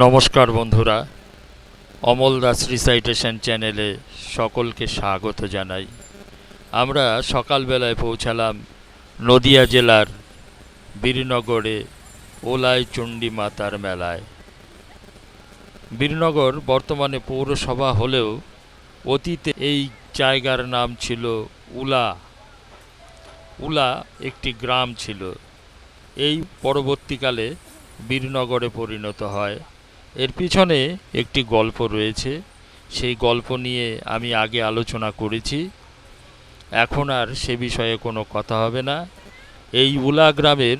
নমস্কার বন্ধুরা, অমল দাস রিসাইটেশন চ্যানেলে সকলকে স্বাগত জানাই। আমরা সকালবেলায় পৌঁছালাম নদিয়া জেলার বীরনগরে ওলাই চণ্ডী মাতার মেলায়। বীরনগর বর্তমানে পৌরসভা হলেও অতীতে এই জায়গার নাম ছিল উলা। উলা একটি গ্রাম ছিল। এই পরবর্তীকালে বীরনগরে পরিণত হয়। এর পিছনে একটি গল্প রয়েছে, সেই গল্প নিয়ে আমি আগে আলোচনা করেছি, এখন আর সে বিষয়ে কোনো কথা হবে না। এই উলা গ্রামের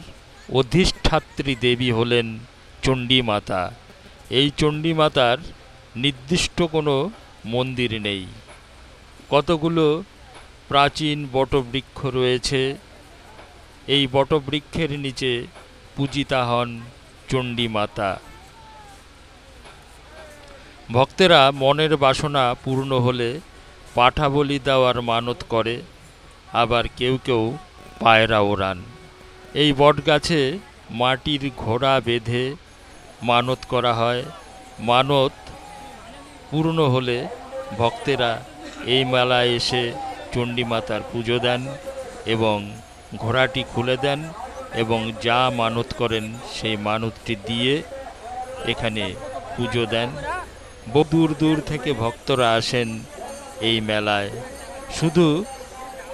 অধিষ্ঠাত্রী দেবী হলেন চণ্ডী মাতা। এই চণ্ডী মাতার নির্দিষ্ট কোনো মন্দির নেই। কতগুলো প্রাচীন বটবৃক্ষ রয়েছে। এই বটবৃক্ষের নিচে পূজিতা হন চণ্ডী মাতা। ভক্তেরা মনের বাসনা পূর্ণ হলে পাঠা বলি দেওয়ার মানত করে, আবার কেউ কেউ পায়রা ওড়ান। এই বটগাছে মাটির ঘোড়া বেঁধে মানত করা হয়। মানত পূর্ণ হলে ভক্তেরা এই মেলায় এসে চণ্ডী মাতার পুজো দেন এবং ঘোড়াটি খুলে দেন এবং যা মানত করেন সেই মানতটি দিয়ে এখানে পুজো দেন। বহু দূর দূর থেকে ভক্তরা আসেন এই মেলায়। শুধু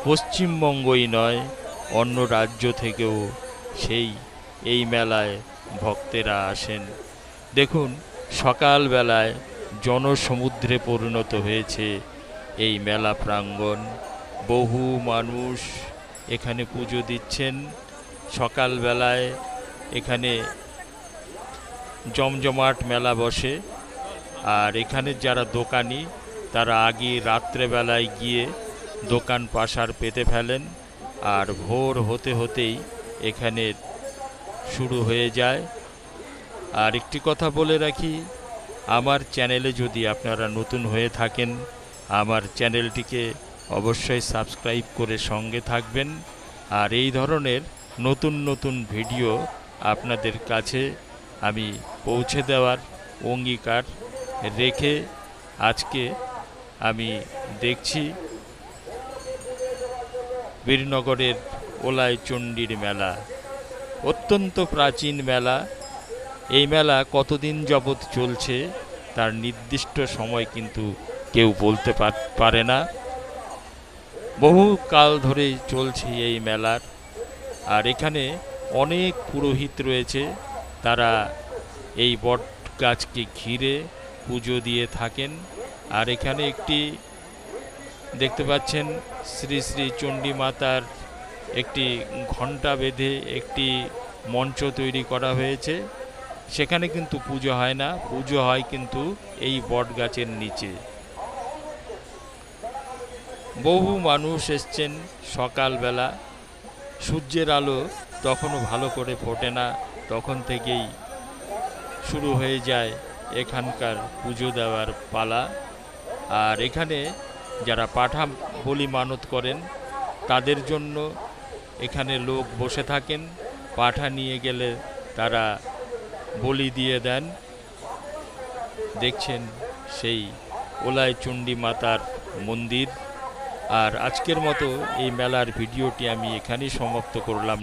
পশ্চিমবঙ্গই নয়, অন্য রাজ্য থেকেও এই মেলায় ভক্তেরা আসেন। দেখুন, সকালবেলায় জনসমুদ্রে পরিণত হয়েছে এই মেলা প্রাঙ্গণ। বহু মানুষ এখানে পুজো দিচ্ছেন। সকালবেলায় এখানে জমজমাট মেলা বসে। আর এখানে যারা দোকানি, তারা আগে রাত্রেবেলায় গিয়ে দোকান পাশার পেতে ফেলেন, আর ভোর হতে হতেই এখানে শুরু হয়ে যায়। আর একটি কথা বলে রাখি, আমার চ্যানেলে যদি আপনারা নতুন হয়ে থাকেন, আমার চ্যানেলটিকে অবশ্যই সাবস্ক্রাইব করে সঙ্গে থাকবেন। আর এই ধরনের নতুন নতুন ভিডিও আপনাদের কাছে আমি পৌঁছে দেওয়ার অঙ্গীকার রেখে আজকে আমি দেখছি বীরনগরের ওলাই চণ্ডীর মেলা। অত্যন্ত প্রাচীন মেলা। এই মেলা কতদিন যাবৎ চলছে তার নির্দিষ্ট সময় কিন্তু কেউ বলতে পারে না। বহু কাল ধরেই চলছে এই মেলার। আর এখানে অনেক পুরোহিত রয়েছে, তারা এই বট গাছকে ঘিরে পুজো দিয়ে থাকেন। আর এখানে একটি দেখতে পাচ্ছেন শ্রী শ্রী চণ্ডী মাতার একটি ঘণ্টা বেঁধে একটি মঞ্চ তৈরি করা হয়েছে। সেখানে কিন্তু পুজো হয় না, পুজো হয় কিন্তু এই বট গাছের নিচে। বহু মানুষ এসছেন সকালবেলা। সূর্যের আলো তখনও ভালো করে ফোটে না, তখন থেকেই শুরু হয়ে যায় এখানকার পুজো দেওয়ার পালা। আর এখানে যারা পাঠা বলি মানত করেন, তাদের জন্য এখানে লোক বসে থাকেন। পাঠা নিয়ে গেলে তারা বলি দিয়ে দেন। দেখছেন সেই ওলাই চণ্ডী মাতার মন্দির। আর আজকের মতো এই মেলার ভিডিওটি আমি এখানেই সমাপ্ত করলাম।